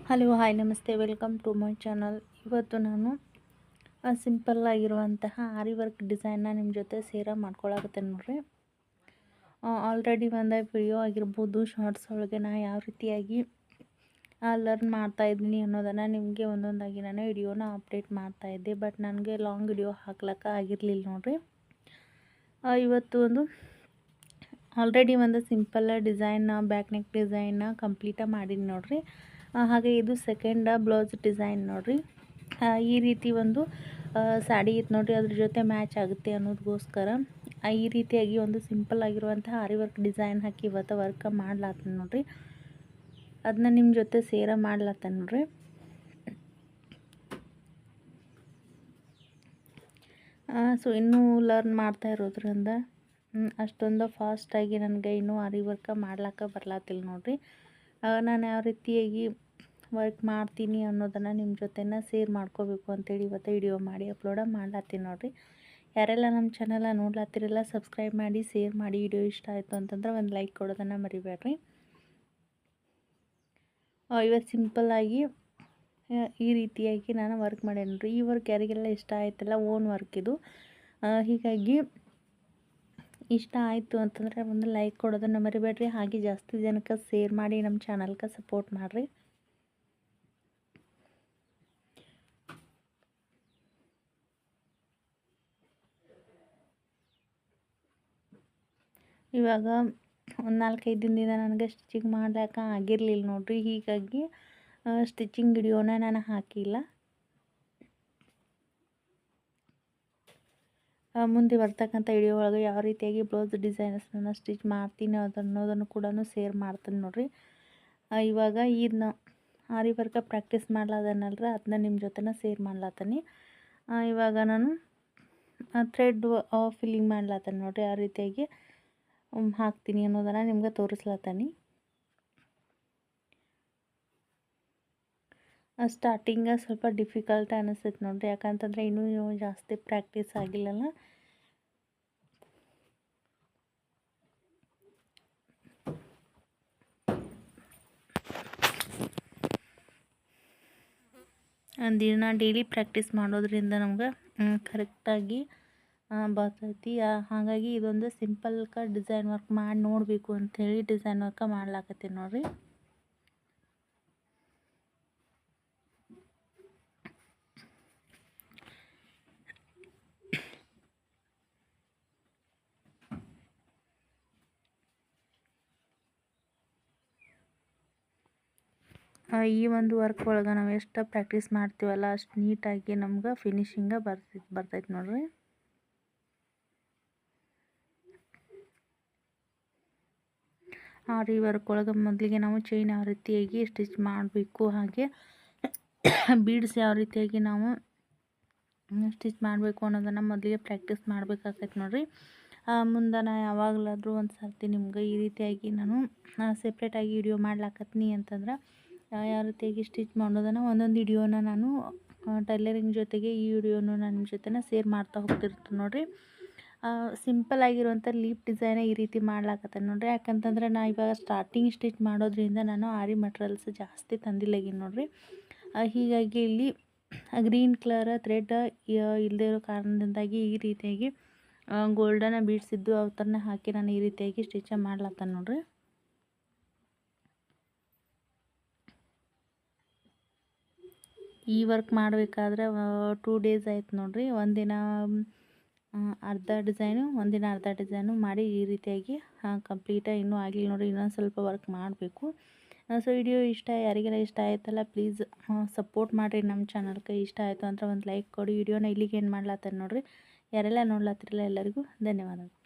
Hello hi ನಮಸ್ತೆ, welcome to my channel. ಇವತ್ತು ನಾನು ಸಿಂಪಲ್ ಆಗಿರುವಂತಹ ಆರಿ ವರ್ಕ್ ಡಿಸೈನ್ನ ನಿಮ್ಮ ಜೊತೆ ಮಾಡ್ಕೊಳಕತ್ತೇನೆ ನೋಡ್ರಿ. ಆಲ್ರೆಡಿ ಒಂದು ವಿಡಿಯೋ ಆಗಿರ್ಬೋದು, ಶಾರ್ಟ್ಸ್ ಒಳಗೆ ನಾ ಯಾವ ರೀತಿಯಾಗಿ ಲರ್ನ್ ಮಾಡ್ತಾಯಿದ್ದೀನಿ ಅನ್ನೋದನ್ನು ನಿಮಗೆ ಒಂದೊಂದಾಗಿ ನಾನು ವಿಡಿಯೋನ ಅಪ್ಡೇಟ್ ಮಾಡ್ತಾಯಿದ್ದೆ. ಬಟ್ ನನಗೆ ಲಾಂಗ್ ವಿಡಿಯೋ ಹಾಕ್ಲಿಕ್ಕೆ ಆಗಿರಲಿಲ್ಲ ನೋಡ್ರಿ. ಇವತ್ತು ಆಲ್ರೆಡಿ ಒಂದು ಸಿಂಪಲ್ ಡಿಸೈನ್ನ ಬ್ಯಾಕ್ ನೆಕ್ ಡಿಸೈನ್ನ ಕಂಪ್ಲೀಟ ಮಾಡೀನಿ ನೋಡ್ರಿ. ಹಾಗೆ ಇದು ಸೆಕೆಂಡ್ ಬ್ಲೌಸ್ ಡಿಸೈನ್ ನೋಡ್ರಿ. ಈ ರೀತಿ ಒಂದು ಸಾಡಿ ಇತ್ತು ನೋಡ್ರಿ, ಅದ್ರ ಜೊತೆ ಮ್ಯಾಚ್ ಆಗುತ್ತೆ ಅನ್ನೋದಕ್ಕೋಸ್ಕರ ಈ ರೀತಿಯಾಗಿ ಒಂದು ಸಿಂಪಲ್ ಆಗಿರುವಂತಹ ಆರಿ ವರ್ಕ್ ಡಿಸೈನ್ ಹಾಕಿ ಇವತ್ತು ವರ್ಕ್ ಮಾಡ್ಲಾತೀನಿ ನೋಡ್ರಿ. ಅದನ್ನ ನಿಮ್ಮ ಜೊತೆ ಮಾಡ್ಲಾತೀನಿ ನೋಡ್ರಿ. ಸೊ ಇನ್ನೂ ಲರ್ನ್ ಮಾಡ್ತಾ ಇರೋದ್ರಿಂದ ಅಷ್ಟೊಂದು ಫಾಸ್ಟಾಗಿ ನನಗೆ ಇನ್ನೂ ಆರಿ ವರ್ಕ ಮಾಡ್ಲಿಕ್ಕೆ ಬರ್ಲಾತಿಲ್ಲ ನೋಡ್ರಿ. ನಾನು ಯಾವ ರೀತಿಯಾಗಿ ವರ್ಕ್ ಮಾಡ್ತೀನಿ ಅನ್ನೋದನ್ನು ನಿಮ್ಮ ಜೊತೆನ ಮಾಡ್ಕೋಬೇಕು ಅಂತೇಳಿ ಇವತ್ತು ವಿಡಿಯೋ ಮಾಡಿ ಅಪ್ಲೋಡ ಮಾಡ್ಲಾತೀನಿ ನೋಡ್ರಿ. ಯಾರೆಲ್ಲ ನಮ್ಮ ಚಾನಲ ನೋಡ್ಲಾತಿರಲ್ಲ ಸಬ್ಸ್ಕ್ರೈಬ್ ಮಾಡಿ, ಮಾಡಿ. ವಿಡಿಯೋ ಇಷ್ಟ ಆಯಿತು ಅಂತಂದ್ರೆ ಒಂದು ಲೈಕ್ ಕೊಡೋದನ್ನು ಮರಿಬೇಡ್ರಿ. ಇವತ್ತು ಸಿಂಪಲ್ಲಾಗಿ ಈ ರೀತಿಯಾಗಿ ನಾನು ವರ್ಕ್ ಮಾಡೇನಿ ನೋಡ್ರಿ. ಈ ವರ್ಕ್ ಯಾರಿಗೆಲ್ಲ ಇಷ್ಟ ಆಯ್ತಲ್ಲ, ಓನ್ ವರ್ಕ್ ಇದು. ಹೀಗಾಗಿ ಇಷ್ಟ ಆಯಿತು ಅಂತಂದರೆ ಒಂದು ಲೈಕ್ ಕೊಡೋದನ್ನು ಮರಿಬೇಡ್ರಿ. ಹಾಗೆ ಜಾಸ್ತಿ ಜನಕ್ಕೆ ಮಾಡಿ ನಮ್ಮ ಚಾನಲ್ಗೆ ಸಪೋರ್ಟ್ ಮಾಡಿರಿ. ಇವಾಗ ಒಂದು 4-5 ದಿನದಿಂದ ನನಗೆ ಸ್ಟಿಚಿಂಗ್ ಮಾಡ್ಲಿಕ್ಕೆ ಆಗಿರಲಿಲ್ಲ ನೋಡ್ರಿ. ಹೀಗಾಗಿ ಸ್ಟಿಚಿಂಗ್ ವಿಡಿಯೋನ ನಾನು ಹಾಕಿಲ್ಲ. ಮುಂದೆ ಬರ್ತಕ್ಕಂಥ ವಿಡಿಯೋ ಒಳಗೆ ಯಾವ ರೀತಿಯಾಗಿ ಬ್ಲೌಸ್ ಡಿಸೈನ್ಸ್ನ ಸ್ಟಿಚ್ ಮಾಡ್ತೀನಿ ಅನ್ನೋದನ್ನು ಕೂಡ ಮಾಡ್ತೀನಿ ನೋಡ್ರಿ. ಇವಾಗ ಇದನ್ನ ಆರಿ ವರ್ಕ ಪ್ರಾಕ್ಟೀಸ್ ಮಾಡ್ಲಾದನಲ್ರ, ಅದನ್ನ ನಿಮ್ಮ ಜೊತೆನ ಮಾಡ್ಲಾತೀನಿ. ಇವಾಗ ನಾನು ಥ್ರೆಡ್ ಫಿಲ್ಲಿಂಗ್ ಮಾಡ್ಲಾತೀನಿ ನೋಡ್ರಿ. ಯಾವ ರೀತಿಯಾಗಿ ಹಾಕ್ತೀನಿ ಅನ್ನೋದನ್ನು ನಿಮ್ಗೆ ತೋರಿಸ್ಲತ್ತೀನಿ. ಸ್ಟಾರ್ಟಿಂಗ ಸ್ವಲ್ಪ ಡಿಫಿಕಲ್ಟ್ ಅನಿಸ್ತೈತೆ ನೋಡ್ರಿ, ಯಾಕಂತಂದರೆ ಇನ್ನೂ ಜಾಸ್ತಿ ಪ್ರಾಕ್ಟೀಸ್ ಆಗಿಲ್ಲಲ್ಲ. ದಿನ ಡೈಲಿ ಪ್ರಾಕ್ಟೀಸ್ ಮಾಡೋದ್ರಿಂದ ನಮ್ಗೆ ಕರೆಕ್ಟಾಗಿ ಬರ್ತೈತಿ. ಹಾಗಾಗಿ ಇದೊಂದು ಸಿಂಪಲ್ ಡಿಸೈನ್ ವರ್ಕ್ ಮಾಡಿ ನೋಡಬೇಕು ಅಂಥೇಳಿ ಡಿಸೈನ್ ವರ್ಕ ಮಾಡ್ಲಾಕತ್ತೀನಿ ನೋಡ್ರಿ. ಈ ಒಂದು ವರ್ಕ್ ಒಳಗೆ ನಾವು ಎಷ್ಟು ಪ್ರಾಕ್ಟೀಸ್ ಮಾಡ್ತೀವಲ್ಲ ಅಷ್ಟು ನೀಟಾಗಿ ನಮ್ಗೆ ಫಿನಿಶಿಂಗ ಬರ್ತೈತೆ ನೋಡ್ರಿ. ಆರಿ ವರ್ಕ್ ಒಳಗೆ ಮೊದಲಿಗೆ ನಾವು ಚೈನ್ ಯಾವ ರೀತಿಯಾಗಿ ಸ್ಟಿಚ್ ಮಾಡಬೇಕು, ಹಾಗೆ ಬೀಡ್ಸ್ ಯಾವ ರೀತಿಯಾಗಿ ನಾವು ಸ್ಟಿಚ್ ಮಾಡಬೇಕು ಅನ್ನೋದನ್ನು ಮೊದಲಿಗೆ ಪ್ರಾಕ್ಟೀಸ್ ಮಾಡಬೇಕಾಗೈತೆ ನೋಡ್ರಿ. ಮುಂದೆ ನಾ ಯಾವಾಗಲಾದರೂ ಒಂದು ಸರ್ತಿ ನಿಮ್ಗೆ ಈ ರೀತಿಯಾಗಿ ನಾನು ಸೆಪ್ರೇಟಾಗಿ ವಿಡಿಯೋ ಮಾಡ್ಲಾಕತ್ತೀನಿ ಅಂತಂದ್ರೆ ಯಾವ ರೀತಿಯಾಗಿ ಸ್ಟಿಚ್ ಮಾಡೋದನ್ನು ಒಂದೊಂದು ವಿಡಿಯೋನ ನಾನು ಟೈಲರಿಂಗ್ ಜೊತೆಗೆ ಈ ವಿಡಿಯೋನು ನಾನು ನಿಮ್ಮ ಜೊತೆನ ಮಾಡ್ತಾ ಹೋಗ್ತಿರ್ತೀನಿ ನೋಡ್ರಿ. ಸಿಂಪಲ್ ಆಗಿರುವಂಥ ಲೀಪ್ ಡಿಸೈನ ಈ ರೀತಿ ಮಾಡ್ಲಾಕತ್ತೇನೆ ನೋಡ್ರಿ. ಯಾಕಂತಂದ್ರೆ ನಾ ಇವಾಗ ಸ್ಟಾರ್ಟಿಂಗ್ ಸ್ಟಿಚ್ ಮಾಡೋದ್ರಿಂದ ನಾನು ಆರಿ ಮಟ್ರಿಯಲ್ಸ್ ಜಾಸ್ತಿ ತಂದಿಲ್ಲಗೀನಿ ನೋಡ್ರಿ. ಹೀಗಾಗಿ ಇಲ್ಲಿ ಗ್ರೀನ್ ಕಲರ್ ಥ್ರೆಡ್ ಇಲ್ಲದೇ ಇರೋ ಕಾರಣದಿಂದಾಗಿ ಈ ರೀತಿಯಾಗಿ ಗೋಲ್ಡನ್ನ ಬೀಡ್ಸಿದ್ದು ಅವು ಥರನ ಹಾಕಿ ನಾನು ಈ ರೀತಿಯಾಗಿ ಸ್ಟಿಚ್ ಮಾಡ್ಲತ್ತೇನೆ ನೋಡ್ರಿ. ಈ ವರ್ಕ್ ಮಾಡಬೇಕಾದ್ರೆ 2 ಡೇಸ್ ಆಯ್ತು ನೋಡ್ರಿ. ಒಂದಿನ ಅರ್ಧ ಡಿಸೈನು, ಒಂದಿನ ಅರ್ಧ ಡಿಸೈನು ಮಾಡಿ ಈ ರೀತಿಯಾಗಿ ಕಂಪ್ಲೀಟಾಗಿ ಇನ್ನೂ ಆಗಿಲ್ಲ ನೋಡಿರಿ. ಇನ್ನೊಂದು ಸ್ವಲ್ಪ ವರ್ಕ್ ಮಾಡಬೇಕು. ಸೊ ವಿಡಿಯೋ ಯಾರಿಗೆಲ್ಲ ಇಷ್ಟ ಆಯ್ತಲ್ಲ ಪ್ಲೀಸ್ ಸಪೋರ್ಟ್ ಮಾಡಿರಿ ನಮ್ಮ ಚಾನಲ್ಗೆ. ಇಷ್ಟ ಆಯಿತು ಅಂದ್ರೆ ಒಂದು ಲೈಕ್ ಕೊಡಿ. ವಿಡಿಯೋನ ಇಲ್ಲಿಗೆ ಏನು ಮಾಡ್ಲತ್ತೇನೆ ನೋಡ್ರಿ. ಯಾರೆಲ್ಲ ನೋಡ್ಲತ್ತಿರಲ್ಲ ಎಲ್ಲರಿಗೂ ಧನ್ಯವಾದಗಳು.